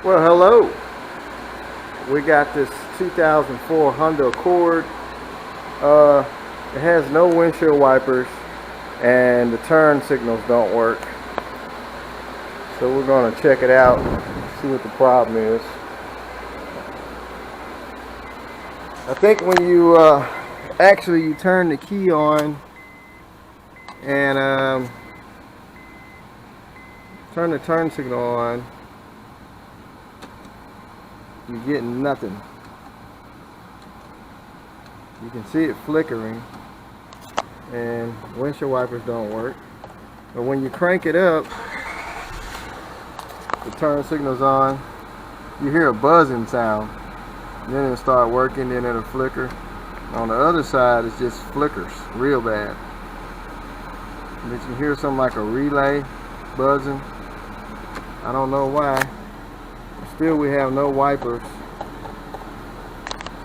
Well, hello. We got this 2004 Honda Accord. It has no windshield wipers and the turn signals don't work. So we're going to check it out, see what the problem is. I think when you you turn the key on and turn the turn signal on, you're getting nothing. You can see it flickering and windshield wipers don't work. But when you crank it up, the turn signal's on, you hear a buzzing sound. Then it'll start working, then it'll flicker. On the other side, it just flickers real bad. And you hear something like a relay buzzing. I don't know why. Still, we have no wipers.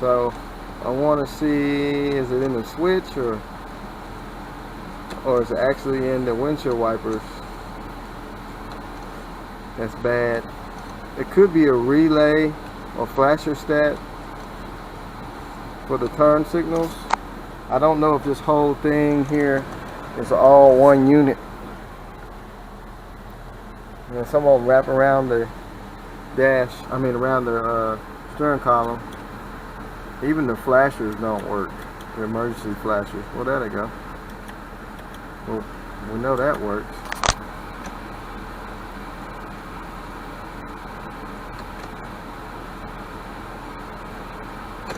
So I want to see, is it in the switch or is it actually in the windshield wipers? That's bad. It could be a relay or flasher stat for the turn signals. I don't know if this whole thing here is all one unit. And some of them wrap around the around the steering column. Even the flashers don't work, the emergency flashers. Well, there they go. Well, we know that works.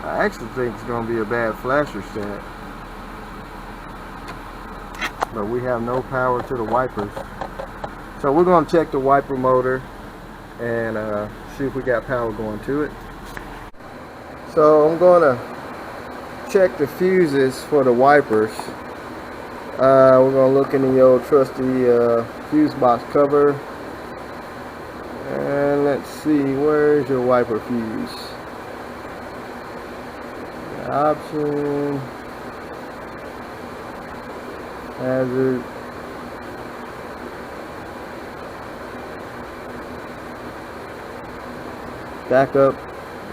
I actually think it's going to be a bad flasher set, but we have no power to the wipers. So we're going to check the wiper motor and see if we got power going to it. So I'm going to check the fuses for the wipers. We're going to look in the old trusty fuse box cover, and let's see, where's your wiper fuse? Option, hazard, backup,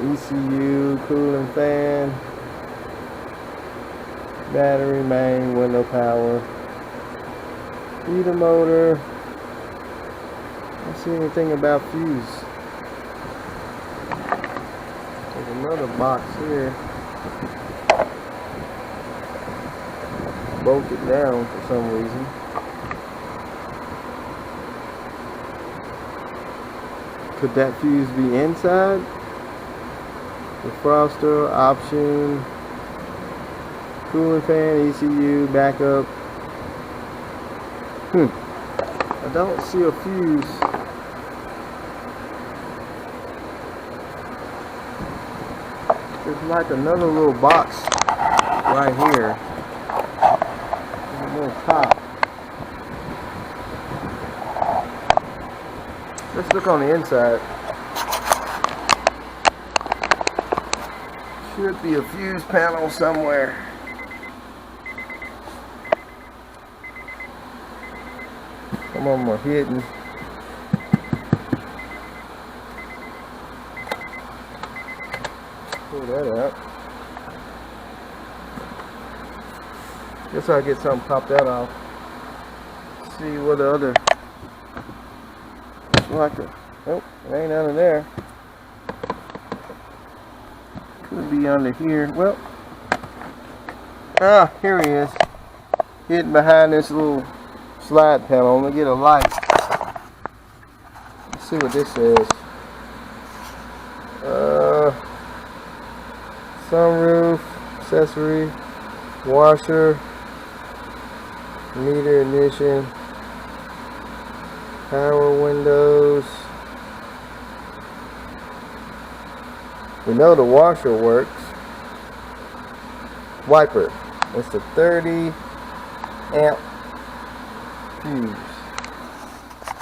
ECU, cooling fan, battery, main, window power, heater motor. I don't see anything about fuse. There's another box here. Bolted down for some reason. Could that fuse be inside? Defroster, option, cooling fan, ECU, backup. I don't see a fuse. There's like another little box right here. Top. Let's look on the inside. Should be a fuse panel somewhere. Some of them are hidden. Pull that out. Guess I'll get something, pop that off. See what the other. Oh, it ain't under there. Could be under here. Well, here he is. Hidden behind this little slide panel. Let me get a light. Let's see what this says. Sunroof, accessory, washer, meter, ignition, power windows. We know the washer works. Wiper. It's a 30 amp fuse.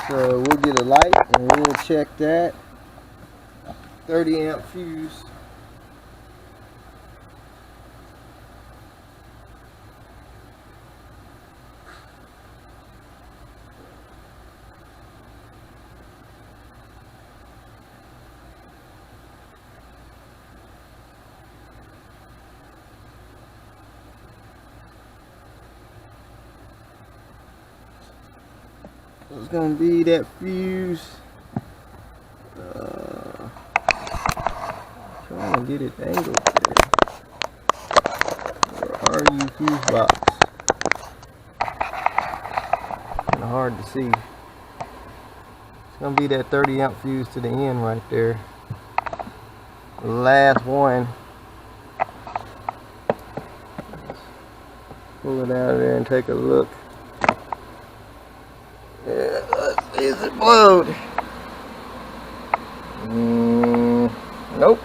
So we'll get a light and we'll check that. 30 amp fuse. It's gonna be that fuse. Trying to get it angled there. Where are you, fuse box? Kinda hard to see. It's gonna be that 30 amp fuse to the end right there. The last one. Pull it out of there and take a look. Yeah, let's see, is it blowed? Nope,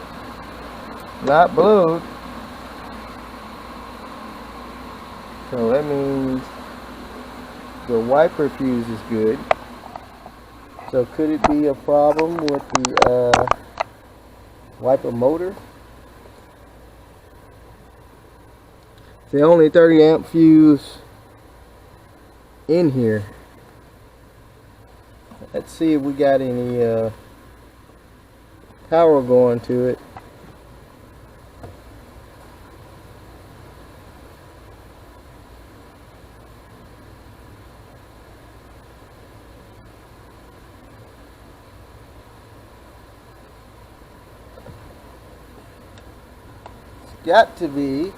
not blowed. So that means the wiper fuse is good. So could it be a problem with the wiper motor? It's the only 30 amp fuse in here. Let's see if we got any power going to it. It's got to be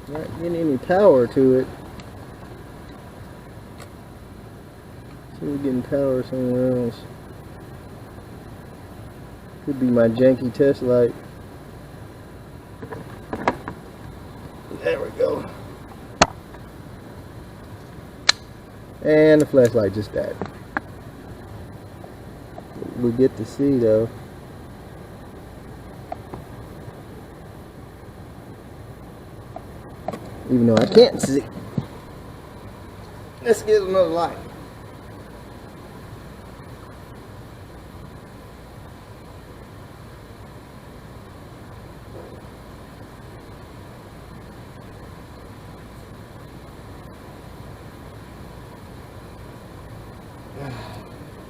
not getting any power to it. So we're getting power somewhere else. Could be my janky test light. There we go. And the flashlight just died. We get to see though. Even though I can't see. Let's get another light.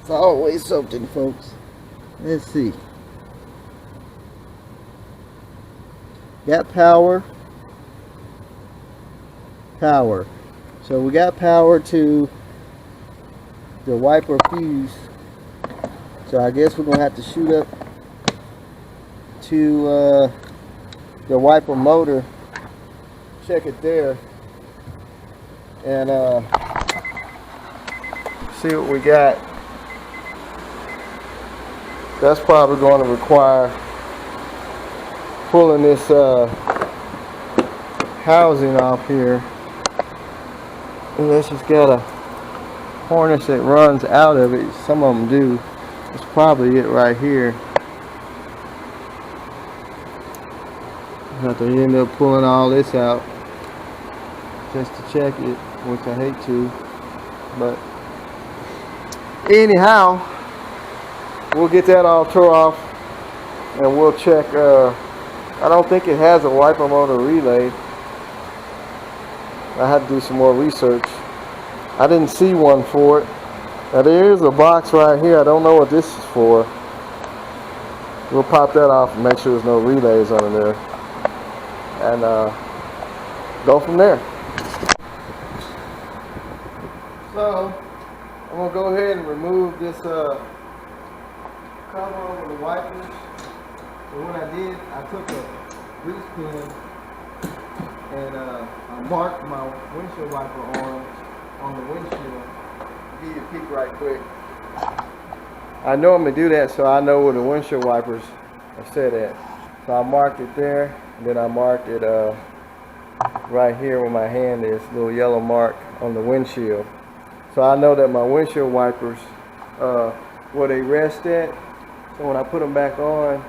It's always something, folks. Let's see. Got power. Power. So we got power to the wiper fuse. So I guess we're gonna have to shoot up to the wiper motor. Check it there. And see what we got. That's probably going to require pulling this housing off here. Unless it's got a harness that runs out of it. Some of them do. That's probably it right here. I have to end up pulling all this out just to check it, which I hate to. But anyhow, we'll get that all tore off and we'll check. I don't think it has a wiper motor relay. I had to do some more research. I didn't see one for it. Now there is a box right here. I don't know what this is for. We'll pop that off and make sure there's no relays under there. And go from there. So I'm going to go ahead and remove this cover over the wipers. So what I did, I took a grease pen and I marked my windshield wiper arms on the windshield. I'll give you a peek right quick. I normally do that so I know where the windshield wipers are set at. So I marked it there, and then I marked it right here where my hand is, a little yellow mark on the windshield. So I know that my windshield wipers, where they rest at, so when I put them back on,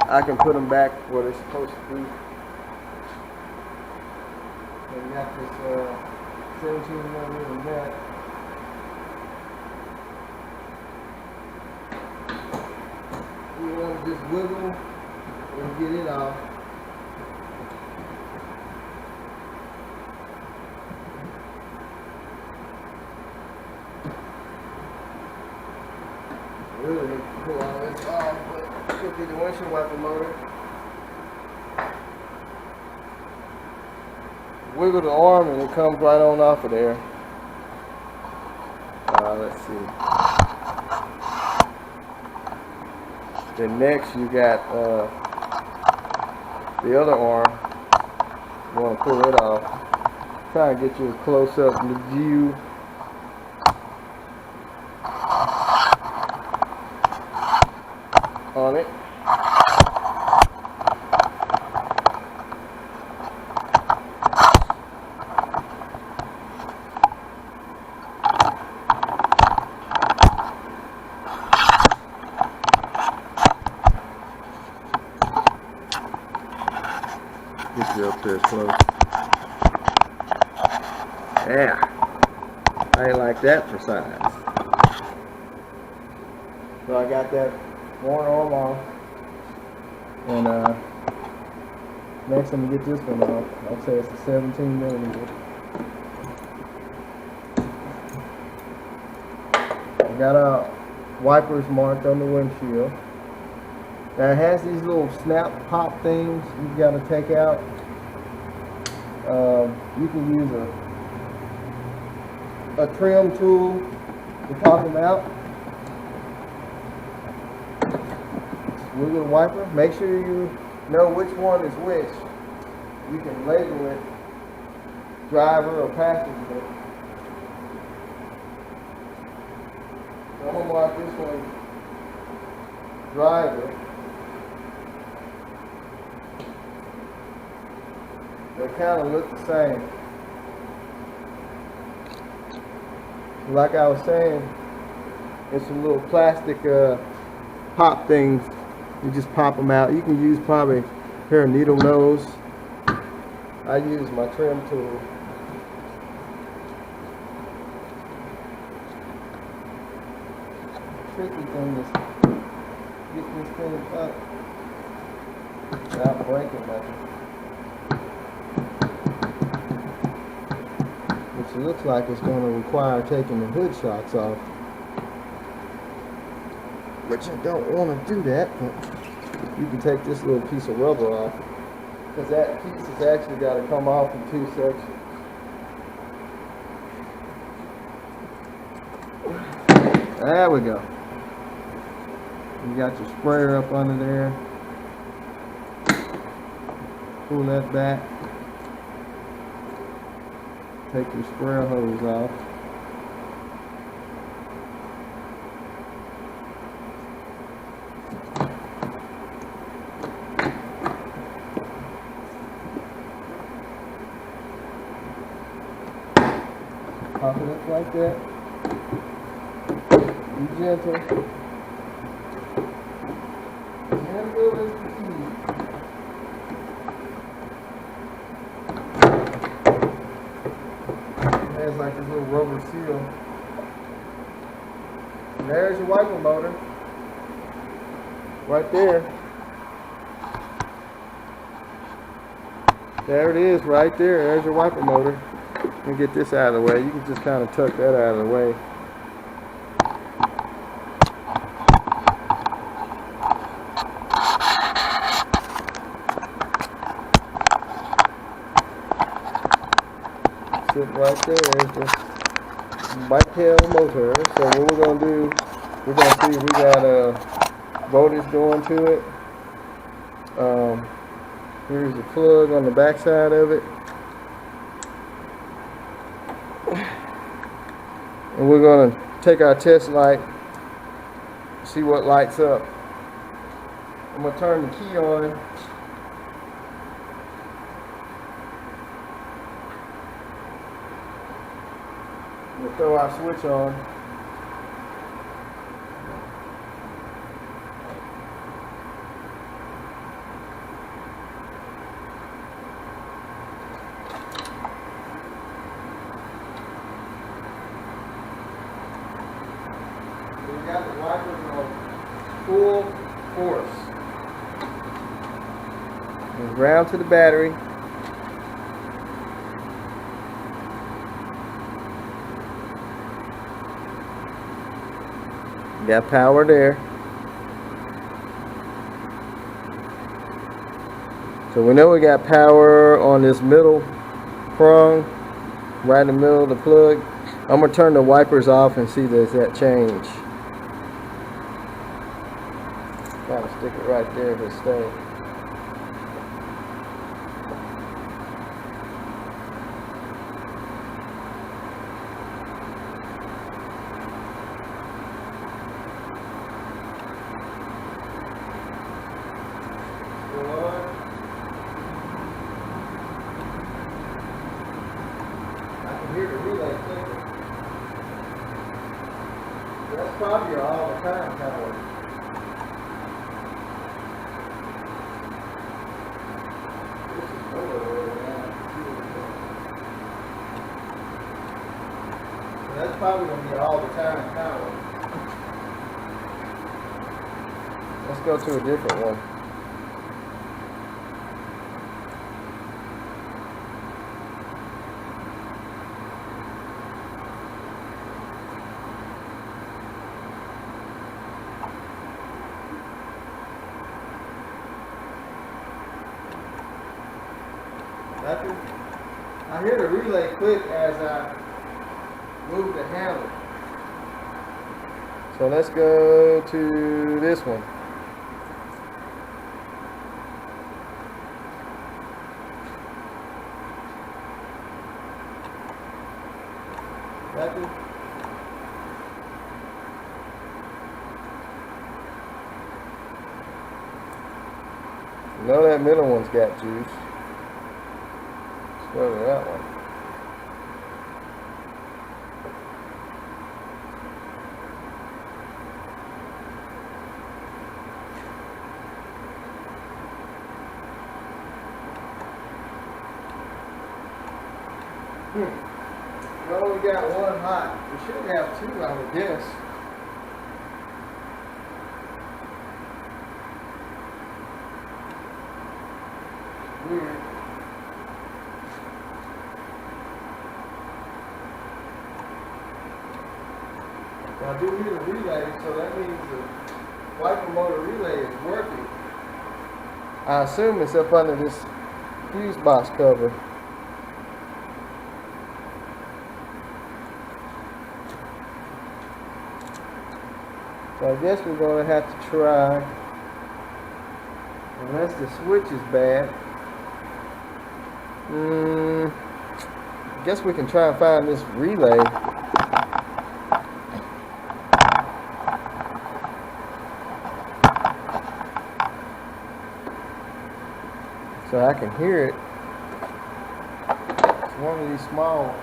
I can put them back where they're supposed to be. So we got this 17mm net. We want to just wiggle and get it off. Really need to pull all this off, but could be the windshield wiper motor. Wiggle the arm and it comes right on off of there. Let's see. Then next you got the other arm. You want to pull it off. Try to get you a close-up view. On it. Get you up there close. Yeah. I ain't like that for size. So I got that one arm off. And next I'm gonna get this one off. I'll say it's a 17 millimeter. I got wipers marked on the windshield. Now it has these little snap pop things you've got to take out. You can use a trim tool to pop them out. Wiggle the wiper. Make sure you know which one is which. You can label it driver or passenger. So I'm going to mark this one driver. They kind of look the same. Like I was saying, it's some little plastic pop things. You just pop them out. You can use probably a pair of needle nose. I use my trim tool. Tricky thing is getting this thing up without breaking nothing. Which looks like it's going to require taking the hood shocks off. Which I don't want to do that, but you can take this little piece of rubber off. Because that piece has actually got to come off in two sections. There we go. You got your sprayer up under there. Pull that back. Take your sprayer hose off. Pop it up like that. Be gentle. Gentle is the key. It's like this little rubber seal. And there's your wiper motor. Right there. There it is, right there. There's your wiper motor. Let me get this out of the way. You can just kind of tuck that out of the way. Sitting right there is the bike tail motor. So what we're going to do, we're going to see if we got voltage going to it. Here's the plug on the back side of it. And we're going to take our test light, see what lights up. I'm going to turn the key on. We'll throw our switch on. We got the wipers on full force. And ground to the battery. Got power there. So we know we got power on this middle prong, right in the middle of the plug. I'm going to turn the wipers off and see does that change. Kind of stick it right there if it stays. Hear the relay clicking. That's probably your all-the-time power. This is lower now. So that's probably going to be all-the-time power. Let's go to a different one. I hear the relay click as I move the handle. So let's go to this one. You know that middle one's got juice. Let's go to that one. We only got one hot. We should have two, I would guess. Weird. Now I do hear the relay, so that means the wiper motor relay is working. I assume it's up under this fuse box cover. So I guess we're going to have to try, unless the switch is bad. I guess we can try and find this relay. So I can hear it. It's one of these small ones.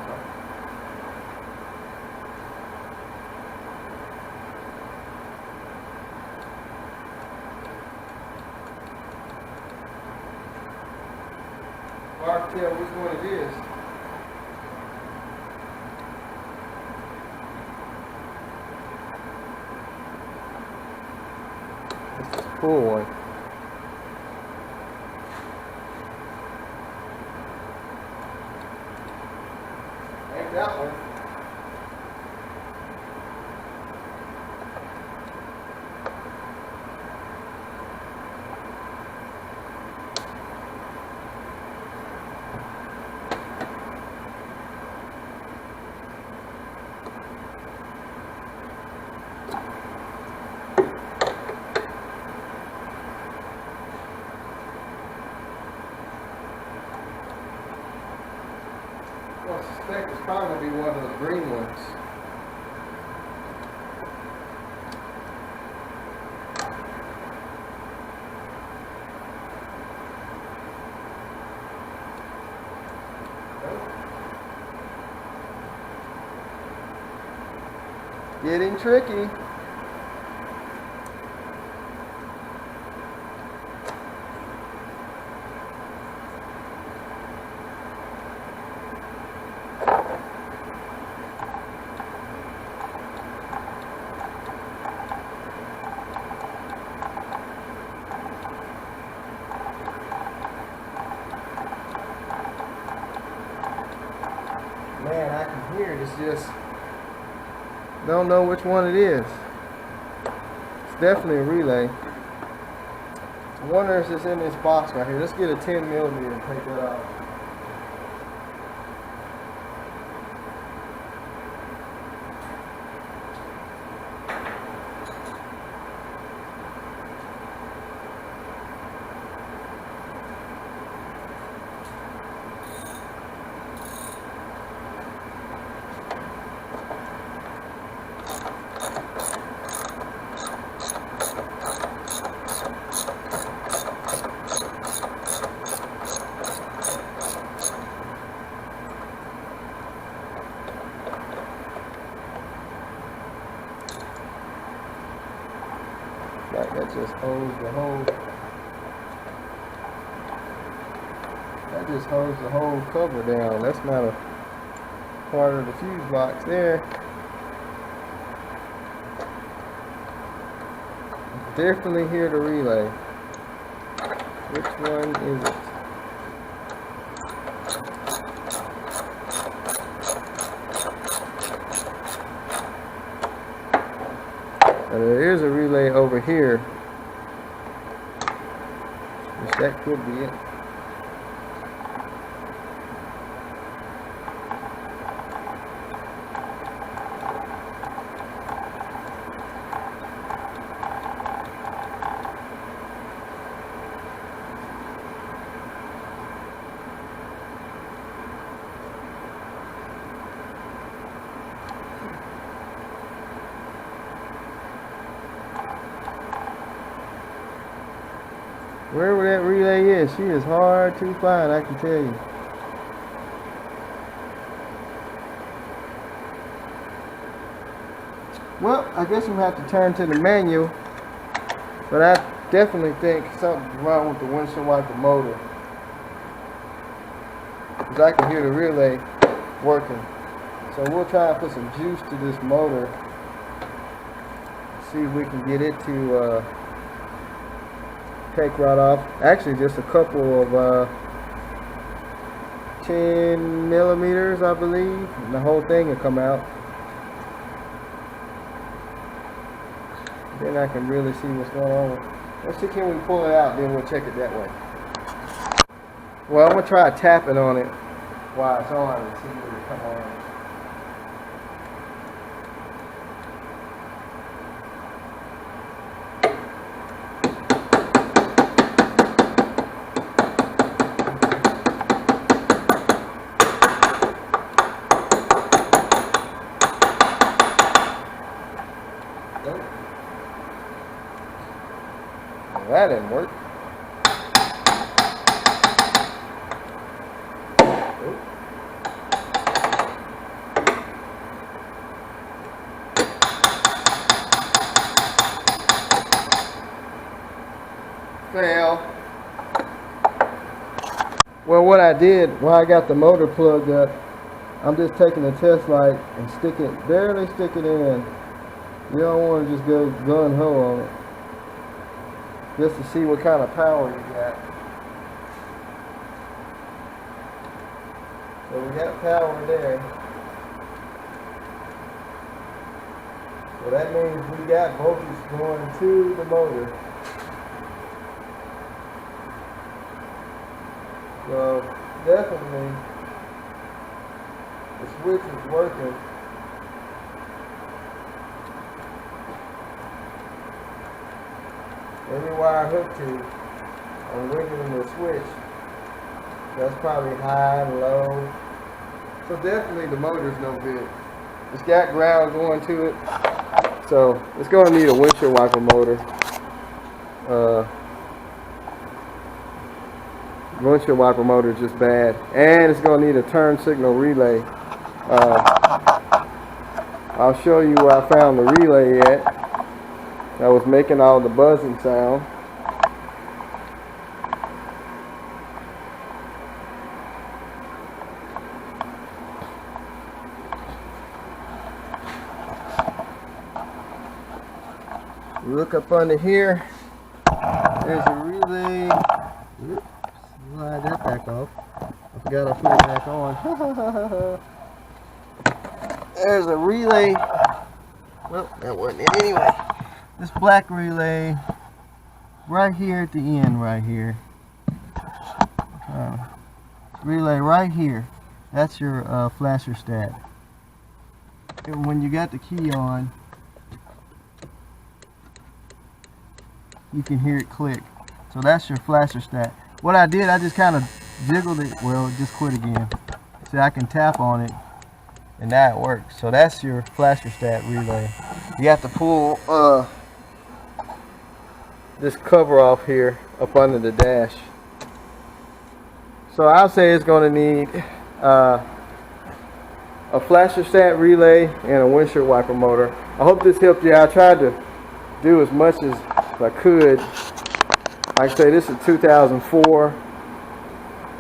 Hard to tell which one it is. This is the full one. Ain't that one. I suspect it's probably going to be one of the green ones. Getting tricky. Man, I can hear it. It's just don't know which one it is. definitely a relay. I wonder if it's in this box right here. Let's get a 10mm and take that out. Like that just holds the whole. That just holds the whole cover down. That's not a part of the fuse box there. Definitely hear the relay. Which one is it? There is a relay over here, which that could be it. Wherever that relay is, she is hard to find, I can tell you. Well, I guess we'll have to turn to the manual, but I definitely think something's wrong with the windshield wiper motor, because I can hear the relay working. So we'll try and put some juice to this motor, see if we can get it to take right off. Actually, just a couple of 10mm, I believe, and the whole thing will come out. Then I can really see what's going on. Let's see, can we pull it out, then we'll check it that way. Well, I'm going to try tapping on it while it's on and see if it come on. That didn't work. Fail. Well, what I did while I got the motor plugged up, I'm just taking the test light and barely stick it in. You don't want to just go gun-ho on it, just to see what kind of power you got. So we got power there. So that means we got voltage going to the motor. So definitely the switch is working. Every wire hooked to, I'm wiggling the switch. That's probably high and low. So definitely the motor's no good. It's got ground going to it. So it's going to need a windshield wiper motor. Windshield wiper motor is just bad. And it's going to need a turn signal relay. I'll show you where I found the relay at. I was making all the buzzing sound. You look up under here, there's a relay. Oops, slide that back off. I forgot I put it back on. There's a relay. Well, that wasn't it anyway. this black relay right here at the end right here. Relay right here. That's your flasher stat. And when you got the key on, you can hear it click. So that's your flasher stat. What I did, I just kind of jiggled it. Well, it just quit again. See, I can tap on it, and now it works. So that's your flasher stat relay. You have to pull this cover off here up under the dash. So I'll say it's going to need a flasher stat relay and a windshield wiper motor. I hope this helped you. I tried to do as much as I could. Like I say, this is 2004,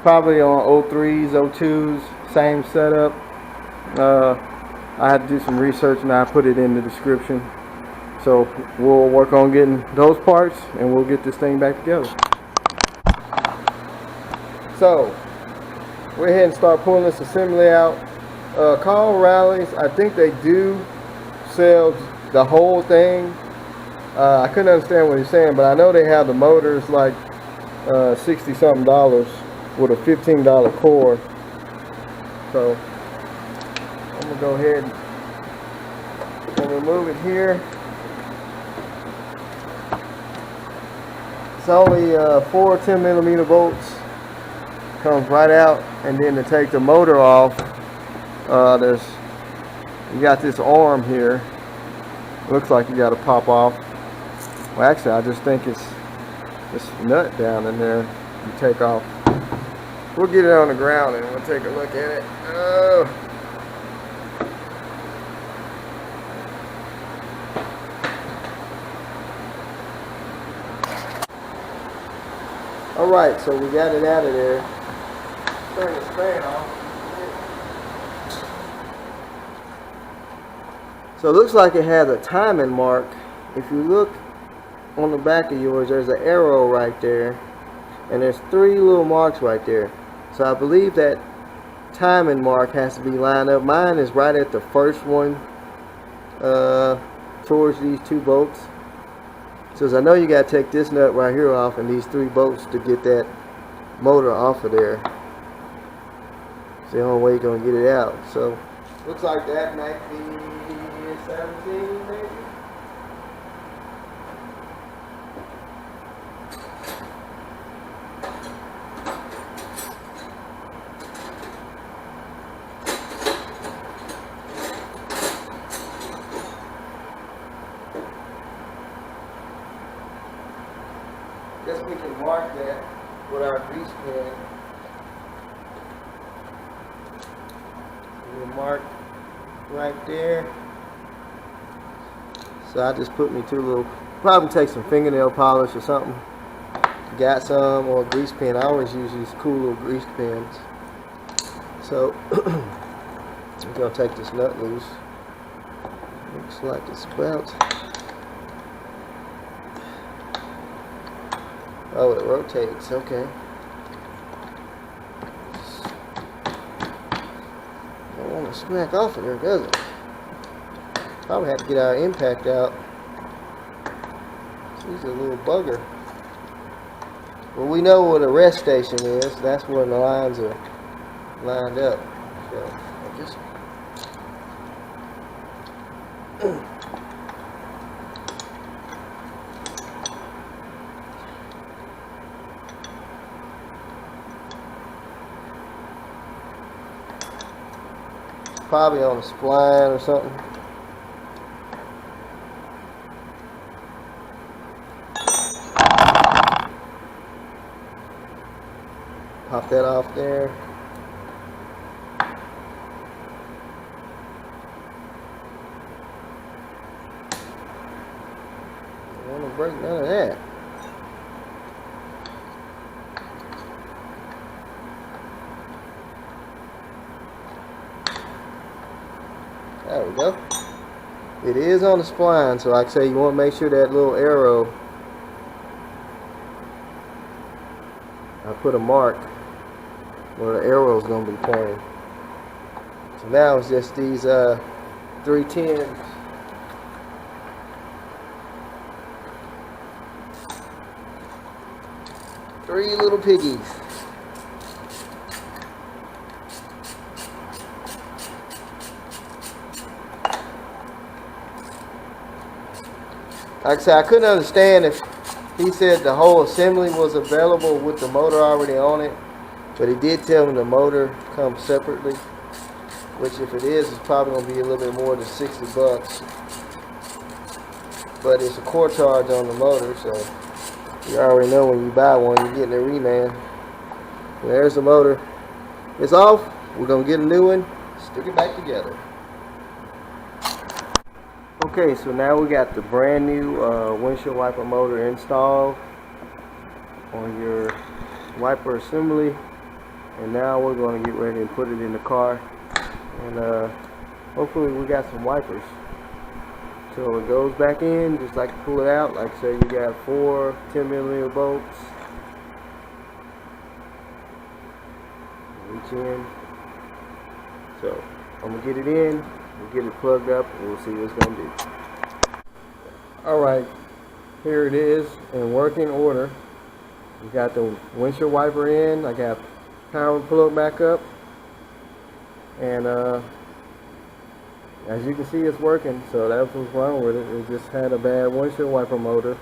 probably on 03s, 02s, same setup. I had to do some research and I put it in the description. So we'll work on getting those parts and we'll get this thing back together. So we're ahead and start pulling this assembly out. Call Rallies, I think they do sell the whole thing. I couldn't understand what he's saying, but I know they have the motors like $60 something with a $15 core. So I'm gonna go ahead and remove it here. It's only 4 10mm bolts. Comes right out, and then to take the motor off, you got this arm here. Looks like you got to pop off. Well, actually, I just think it's this nut down in there. You take off. We'll get it on the ground and we'll take a look at it. All right, so we got it out of there. Turn this fan off. So it looks like it has a timing mark. If you look on the back of yours, there's an arrow right there, and there's 3 little marks right there. So I believe that timing mark has to be lined up. Mine is right at the first one towards these 2 bolts. So I know you got to take this nut right here off and these 3 bolts to get that motor off of there. It's the only way you're going to get it out. So looks like that might be 17 maybe. Guess we can mark that with our grease pen. We'll mark right there. So I just put me 2 little, probably take some fingernail polish or something. Got some, or a grease pen. I always use these cool little grease pens. So I'm gonna take this nut loose. Looks like it's about. Oh, it rotates. Okay. Don't want to smack off of there, does it? Probably have to get our impact out. She's a little bugger. Well, we know what a rest station is. That's where the lines are lined up. So I just probably on a spline or something. Pop that off there. Don't want to break none of that. There we go. It is on the spline, so like I say, you want to make sure that little arrow, I put a mark where the arrow is going to be pointing. So now it's just these 310s. 3 little piggies. Like I said, I couldn't understand if he said the whole assembly was available with the motor already on it, but he did tell me the motor comes separately, which if it is, it's probably going to be a little bit more than 60 bucks. But it's a core charge on the motor, so you already know when you buy one, you're getting a reman. There's the motor. It's off. We're going to get a new one, stick it back together. Okay, so now we got the brand new windshield wiper motor installed on your wiper assembly, and now we're going to get ready and put it in the car, and hopefully we got some wipers. So it goes back in, just like to pull it out. Like I said, you got 4 10mm bolts. Reach in. So I'm gonna get it in, we'll get it plugged up, and we'll see what it's gonna do. Alright, here it is in working order. We got the windshield wiper in, I got power plug back up, and as you can see, it's working. So that's what's wrong with it. It just had a bad windshield wiper motor.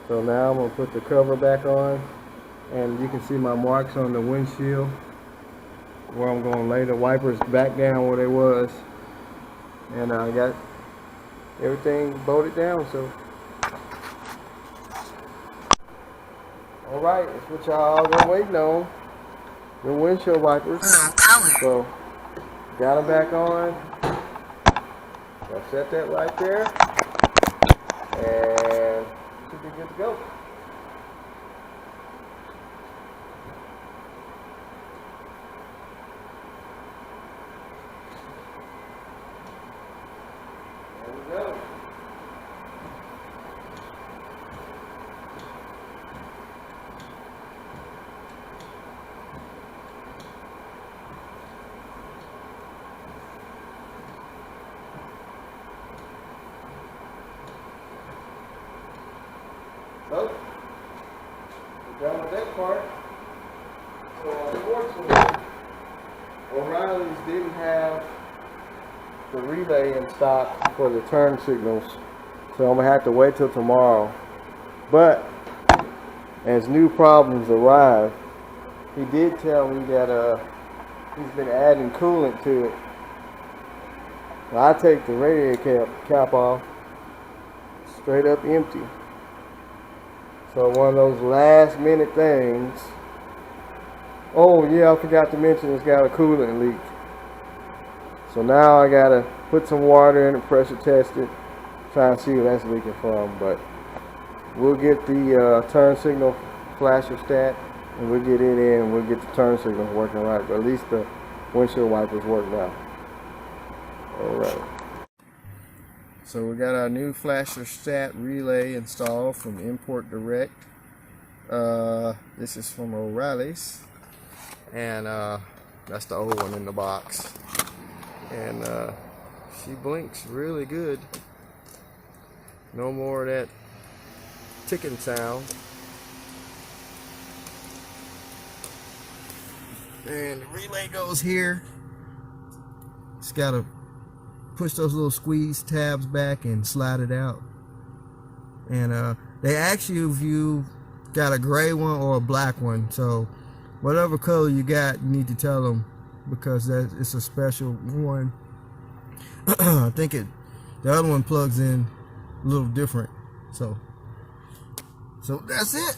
So now I'm gonna put the cover back on, and you can see my marks on the windshield where I'm gonna lay the wipers back down where they was, and I got everything bolted down. So all right, that's what y'all been waiting on, the windshield wipers. So got them back on. I'll set that right there, and should be good to go. There we go. So, we're done with that part. So unfortunately, O'Reilly's didn't have the relay in stock for the turn signals, so I'm gonna have to wait till tomorrow. But as new problems arrive, he did tell me that he's been adding coolant to it. Well, I take the radiator cap off, straight up empty. So one of those last minute things. Oh yeah, I forgot to mention it's got a coolant leak. So now I gotta put some water in and pressure test it, try and see where that's leaking from. But we'll get the turn signal flasher stat, and we'll get it in, and we'll get the turn signal working right. But at least the windshield wipers work now. Alright. So we got our new flasher stat relay installed from Import Direct. This is from O'Reilly's, and that's the old one in the box. And she blinks really good. No more of that ticking sound. And the relay goes here. It's got to push those little squeeze tabs back and slide it out. And they ask you if you got a gray one or a black one. So whatever color you got, you need to tell them, because it's a special one. I think the other one plugs in a little different. So that's it.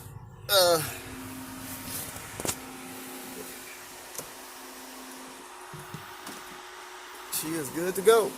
She is good to go.